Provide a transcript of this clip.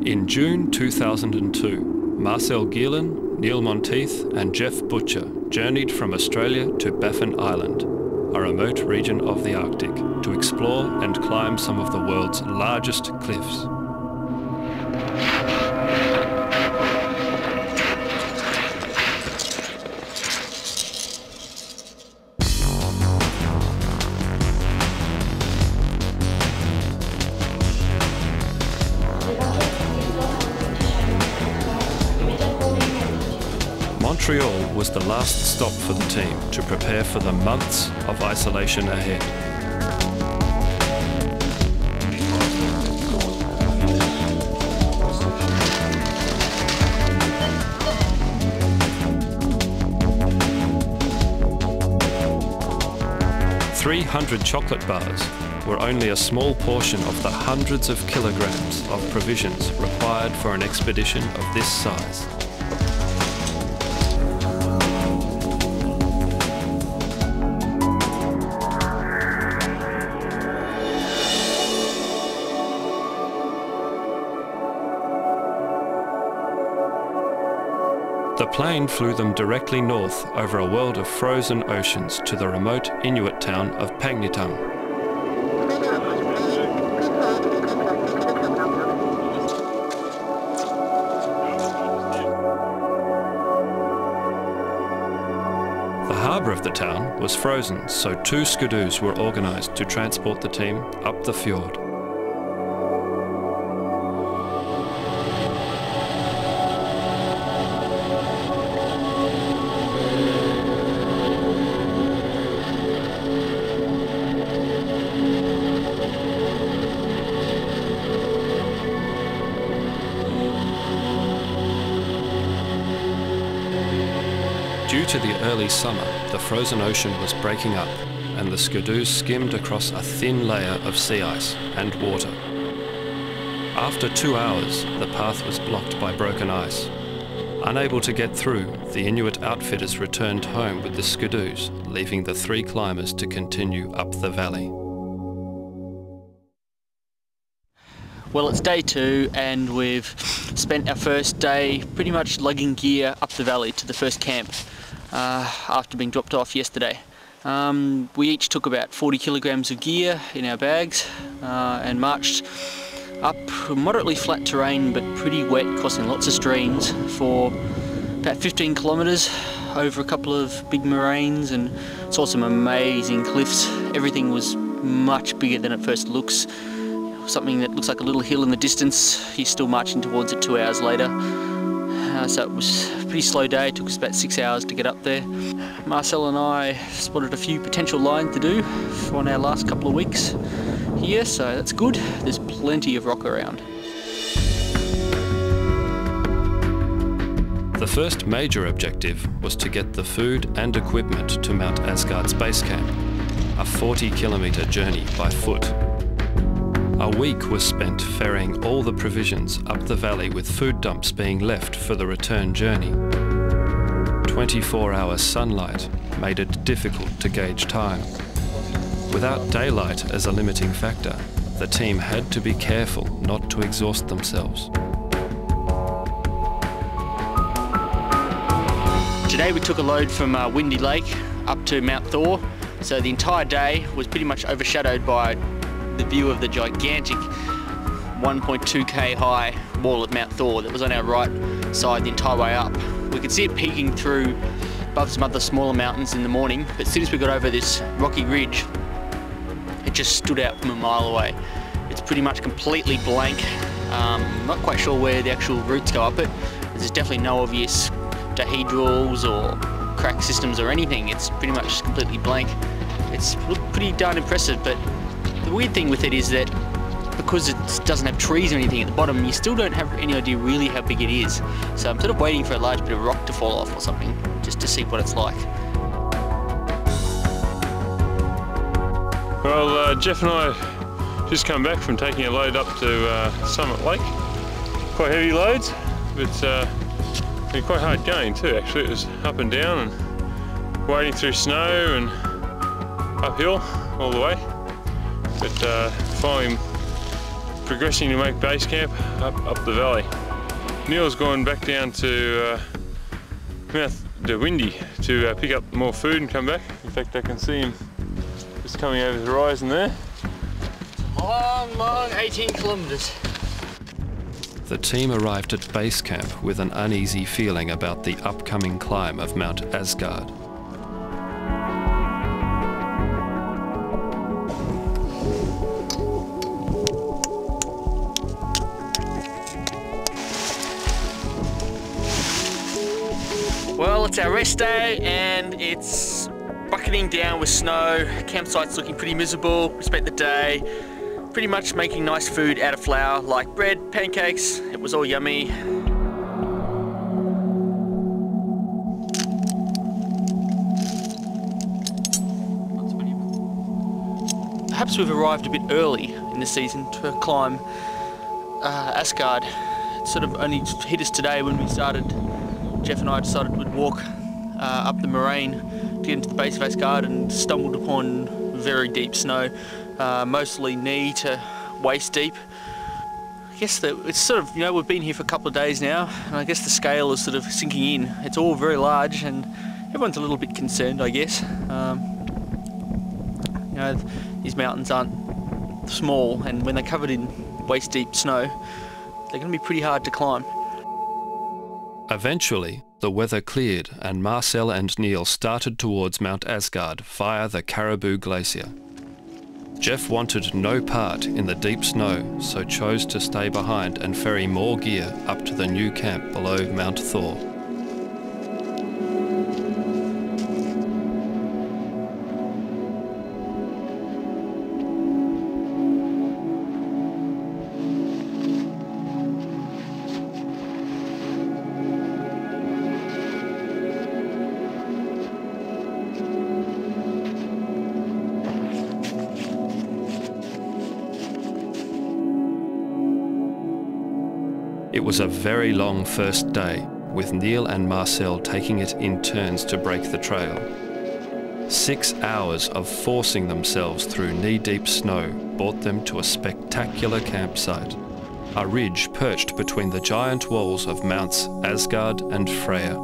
In June 2002, Marcel Geelen, Monteith and Geoff Butcher journeyed from Australia to Baffin Island, a remote region of the Arctic, to explore and climb some of the world's largest cliffs. Montreal was the last stop for the team to prepare for the months of isolation ahead. "300 chocolate bars were only a small portion of the hundreds of kilograms of provisions required for an expedition of this size. The plane flew them directly north over a world of frozen oceans to the remote Inuit town of Pagnitung. The harbour of the town was frozen, so 2 skidoos were organised to transport the team up the fjord. Due to the early summer, the frozen ocean was breaking up, and the skidoos skimmed across a thin layer of sea ice and water. After 2 hours, the path was blocked by broken ice. Unable to get through, the Inuit outfitters returned home with the skidoos, leaving the 3 climbers to continue up the valley. Well, it's day 2 and we've spent our first day pretty much lugging gear up the valley to the first camp after being dropped off yesterday. We each took about 40 kilograms of gear in our bags and marched up moderately flat terrain but pretty wet, crossing lots of streams for about 15 kilometres over a couple of big moraines, and saw some amazing cliffs. Everything was much bigger than it first looks. Something that looks like a little hill in the distance, you're still marching towards it 2 hours later. So it was a pretty slow day. It took us about 6 hours to get up there. Marcel and I spotted a few potential lines to do on our last couple of weeks here, so that's good. There's plenty of rock around. The first major objective was to get the food and equipment to Mt Asgard's Basecamp, a 40-kilometre journey by foot. A week was spent ferrying all the provisions up the valley, with food dumps being left for the return journey. 24-hour sunlight made it difficult to gauge time. Without daylight as a limiting factor, the team had to be careful not to exhaust themselves. Today we took a load from Windy Lake up to Mount Thor, so the entire day was pretty much overshadowed by the view of the gigantic 1.2k high wall of Mount Thor that was on our right side the entire way up. We could see it peeking through above some other smaller mountains in the morning, but as soon as we got over this rocky ridge, it just stood out from a mile away. It's pretty much completely blank. Not quite sure where the actual routes go up it. There's definitely no obvious dihedrals or crack systems or anything. It's pretty much completely blank. It's pretty darn impressive, but the weird thing with it is that because it doesn't have trees or anything at the bottom, you still don't have any idea really how big it is. So I'm sort of waiting for a large bit of rock to fall off or something, just to see what it's like. Well, Geoff and I just come back from taking a load up to Summit Lake. Quite heavy loads, but been quite hard going too actually. It was up and down and wading through snow and uphill all the way. But finally progressing to make Basecamp up the valley. Neil's gone back down to the Windy to pick up more food and come back. In fact, I can see him just coming over the horizon there. Long 18 kilometres. The team arrived at Basecamp with an uneasy feeling about the upcoming climb of Mt Asgard. Well, it's our rest day and it's bucketing down with snow. Campsite's looking pretty miserable. We spent the day pretty much making nice food out of flour, like bread, pancakes. It was all yummy. Perhaps we've arrived a bit early in the season to climb Asgard. It sort of only hit us today when we started. Jeff and I decided we'd walk up the moraine to get into the base of Asgard and stumbled upon very deep snow, mostly knee to waist deep. I guess that it's sort of, we've been here for a couple of days now, and I guess the scale is sort of sinking in. It's all very large and everyone's a little bit concerned, I guess. These mountains aren't small, and when they're covered in waist deep snow, they're going to be pretty hard to climb. Eventually, the weather cleared and Marcel and Neil started towards Mt Asgard via the Caribou Glacier. Jeff wanted no part in the deep snow, so chose to stay behind and ferry more gear up to the new camp below Mount Thor. It was a very long first day, with Neil and Marcel taking it in turns to break the trail. 6 hours of forcing themselves through knee-deep snow brought them to a spectacular campsite, a ridge perched between the giant walls of Mounts Asgard and Freya.